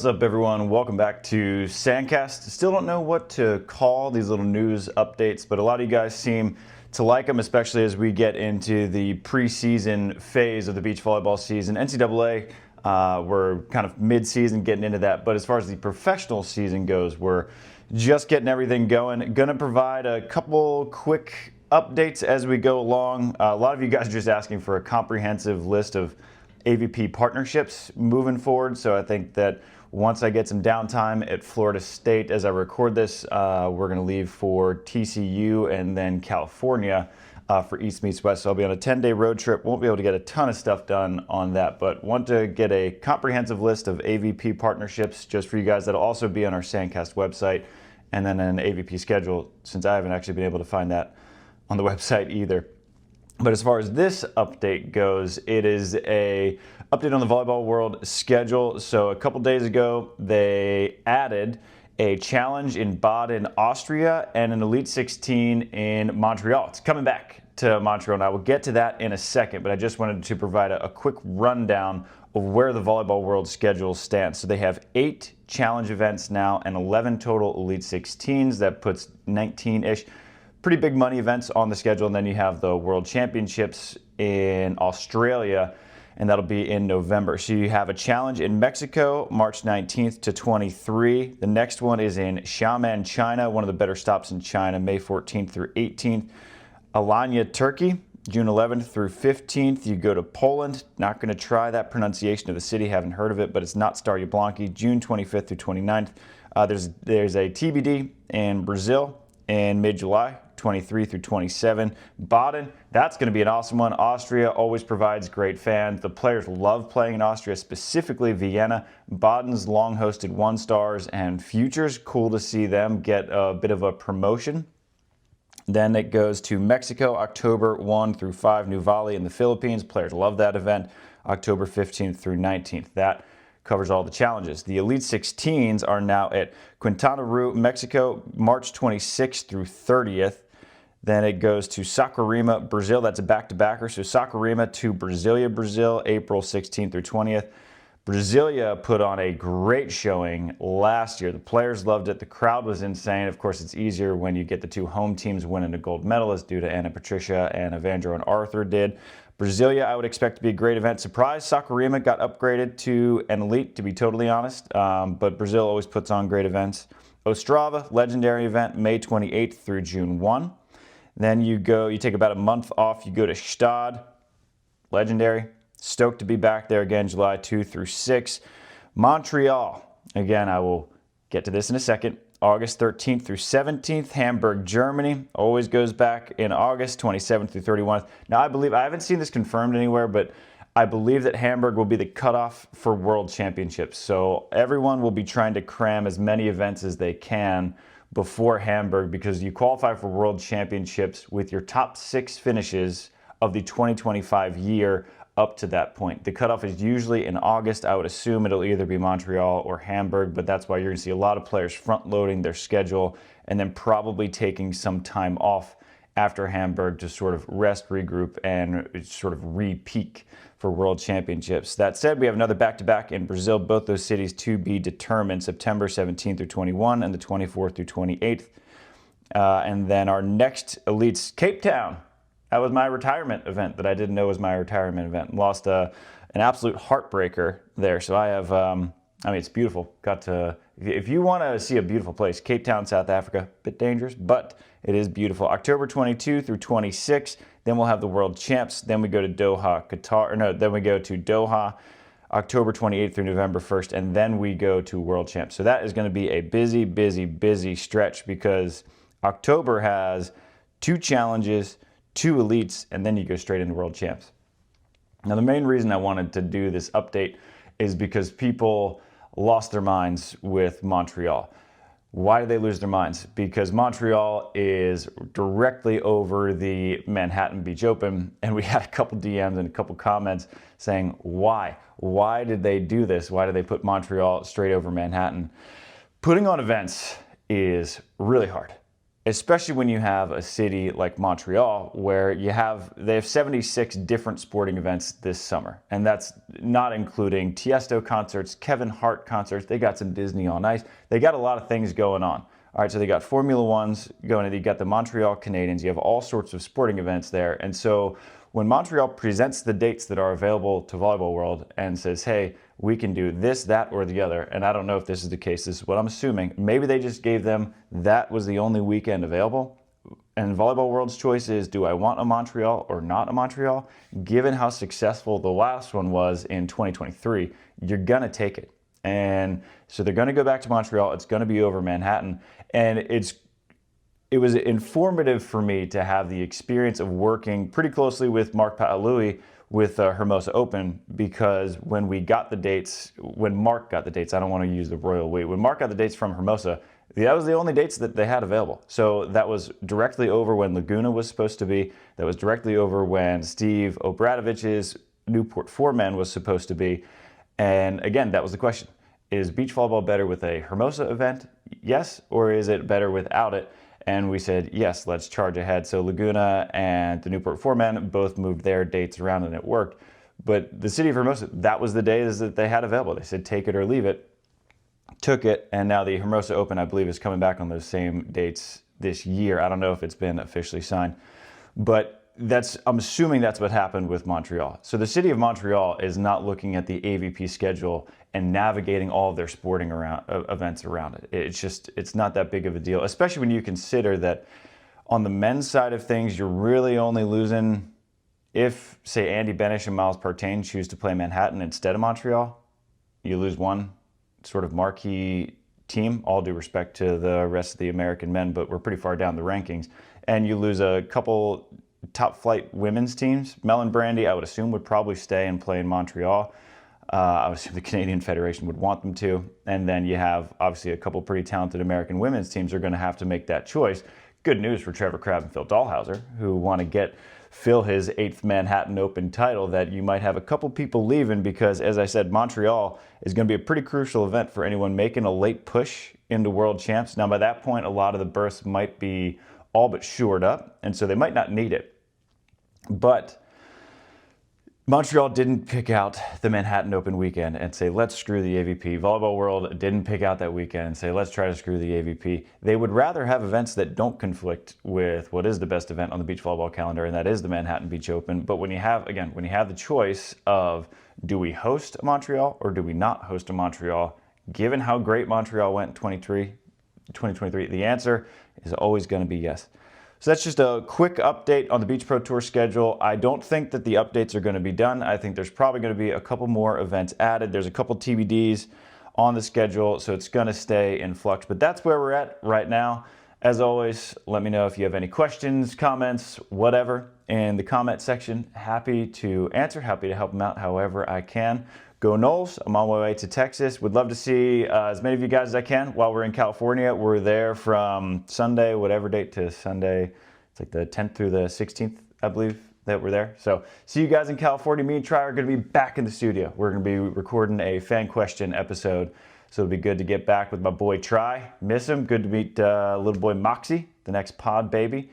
What's up, everyone? Welcome back to SANDCAST. Still don't know what to call these little news updates, but a lot of you guys seem to like them, especially as we get into the preseason phase of the beach volleyball season. NCAA, we're kind of mid-season getting into that, but as far as the professional season goes, we're just getting everything going. Going to provide a couple quick updates as we go along. A lot of you guys are just asking for a comprehensive list of AVP partnerships moving forward, so I think that once I get some downtime at Florida State as I record this, we're going to leave for TCU and then California for East meets West. So I'll be on a 10-day road trip. Won't be able to get a ton of stuff done on that, but want to get a comprehensive list of AVP partnerships just for you guys. That'll also be on our SANDCAST website, and then an AVP schedule, since I haven't actually been able to find that on the website either. But as far as this update goes, it is a update on the volleyball world schedule. So a couple days ago, they added a challenge in Baden, Austria, and an Elite 16 in Montreal. It's coming back to Montreal, and I will get to that in a second, but I just wanted to provide a quick rundown of where the volleyball world schedule stands. So they have 8 challenge events now and 11 total Elite 16s. That puts 19-ish. Pretty big money events on the schedule, and then you have the World Championships in Australia, and that'll be in November. So you have a challenge in Mexico, March 19th to 23. The next one is in Xiamen, China, one of the better stops in China, May 14th through 18th. Alanya, Turkey, June 11th through 15th. You go to Poland. Not going to try that pronunciation of the city, haven't heard of it, but it's not Starje Blanki, June 25th through 29th. There's a TBD in Brazil in mid-July, 23 through 27. Baden, that's going to be an awesome one. Austria always provides great fans. The players love playing in Austria, specifically Vienna. Baden's long hosted 1-stars and futures. Cool to see them get a bit of a promotion. Then it goes to Mexico, October 1 through 5, Nuvali in the Philippines. Players love that event. October 15th through 19th. That covers all the challenges. The Elite 16s are now at Quintana Roo, Mexico, March 26th through 30th. Then it goes to Saquarema, Brazil. That's a back-to-backer. So Saquarema to Brasilia, Brazil, April 16th through 20th. Brasilia put on a great showing last year. The players loved it. The crowd was insane. Of course, it's easier when you get the 2 home teams winning a gold medalist due to Ana Patricia and Evandro and Arthur did. Brasilia, I would expect to be a great event. Surprise, Saquarema got upgraded to an elite, to be totally honest, but Brazil always puts on great events. Ostrava, legendary event, May 28th through June 1. Then you take about a month off, you go to Stade, legendary. Stoked to be back there again, July 2 through 6. Montreal, again, I will get to this in a second. August 13th through 17th, Hamburg, Germany. Always goes back in August, 27th through 31st. Now, I haven't seen this confirmed anywhere, but I believe that Hamburg will be the cutoff for World Championships. So everyone will be trying to cram as many events as they can before Hamburg, because you qualify for World Championships with your top 6 finishes of the 2025 year up to that point. The cutoff is usually in August. I would assume it'll either be Montreal or Hamburg, but that's why you're going to see a lot of players front-loading their schedule and then probably taking some time off after Hamburg to sort of rest, regroup, and sort of re-peak for World Championships. That said, we have another back-to-back in Brazil, both those cities to be determined, September 17th through 21 and the 24th through 28th. And then our next Elites, Cape Town. That was my retirement event that I didn't know was my retirement event. Lost an absolute heartbreaker there. So I have, it's beautiful. If you want to see a beautiful place, Cape Town, South Africa, a bit dangerous, but it is beautiful. October 22 through 26. Then we'll have the World Champs. Then we go to Doha, Qatar. Then we go to Doha, October 28th through November 1st, and then we go to World Champs. So that is going to be a busy, busy, busy stretch, because October has 2 challenges, 2 elites, and then you go straight into World Champs. Now, the main reason I wanted to do this update is because people lost their minds with Montreal. Why did they lose their minds? Because Montreal is directly over the Manhattan Beach Open, and we had a couple DMs and a couple comments saying, why? Why did they do this? Why did they put Montreal straight over Manhattan? Putting on events is really hard. especially when you have a city like Montreal where they have 76 different sporting events this summer. And that's not including Tiesto concerts, Kevin Hart concerts. They got some Disney on Ice. They got a lot of things going on. All right, so they got Formula Ones going, and you got the Montreal Canadiens. You have all sorts of sporting events there. And so when Montreal presents the dates that are available to Volleyball World and says, hey, we can do this, that, or the other, and I don't know if this is the case, this is what I'm assuming, maybe they just gave them that was the only weekend available, and Volleyball World's choice is, do I want a Montreal or not a Montreal? Given how successful the last one was in 2023, you're gonna take it. And so they're gonna go back to Montreal, it's gonna be over Manhattan, and it was informative for me to have the experience of working pretty closely with Mark Paolui with Hermosa Open, because when Mark got the dates, I don't want to use the royal we, when Mark got the dates from Hermosa, that was the only dates that they had available. So that was directly over when Laguna was supposed to be, that was directly over when Steve Obradovich's Newport 4-man was supposed to be. And again, that was the question. Is beach volleyball better with a Hermosa event? Yes, or is it better without it? And we said, yes, let's charge ahead. So Laguna and the Newport 4-man both moved their dates around and it worked. But the city of Hermosa, that was the days that they had available. They said, take it or leave it. Took it, and now the Hermosa Open, I believe, is coming back on those same dates this year. I don't know if it's been officially signed, but I'm assuming that's what happened with Montreal. So the city of Montreal is not looking at the AVP schedule and navigating all of their sporting events around it. It's not that big of a deal, especially when you consider that on the men's side of things, you're really only losing if, say, Andy Benish and Miles Partain choose to play Manhattan instead of Montreal. You lose one sort of marquee team, all due respect to the rest of the American men, but we're pretty far down the rankings. And you lose a couple top flight women's teams. Mel and Brandy, I would assume, would probably stay and play in Montreal. I would assume the Canadian Federation would want them to. And then you have, obviously, a couple pretty talented American women's teams are going to have to make that choice. Good news for Trevor Crabb and Phil Dahlhauser, who want to get Phil his 8th Manhattan Open title, that you might have a couple people leaving because, as I said, Montreal is going to be a pretty crucial event for anyone making a late push into World Champs. Now, by that point, a lot of the berths might be all but shored up, and so they might not need it. But Montreal didn't pick out the Manhattan Open weekend and say, let's screw the AVP. Volleyball World didn't pick out that weekend and say, let's try to screw the AVP. They would rather have events that don't conflict with what is the best event on the beach volleyball calendar, and that is the Manhattan Beach Open. But when you have the choice of, do we host a Montreal or do we not host a Montreal, given how great Montreal went in 2023, the answer is always going to be yes. So that's just a quick update on the Beach Pro Tour schedule. I don't think that the updates are going to be done. I think there's probably going to be a couple more events added. There's a couple TBDs on the schedule, so it's going to stay in flux. But that's where we're at right now. As always, let me know if you have any questions, comments, whatever, in the comment section. Happy to answer, happy to help them out however I can. Go Noles. I'm on my way to Texas. Would love to see as many of you guys as I can while we're in California. We're there from Sunday, whatever date, to Sunday. It's like the 10th through the 16th, I believe, that we're there. So see you guys in California. Me and Tri are going to be back in the studio. We're going to be recording a fan question episode. So it'll be good to get back with my boy Tri. Miss him. Good to meet little boy Moxie, the next pod baby.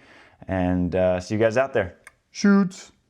And see you guys out there. Shoots.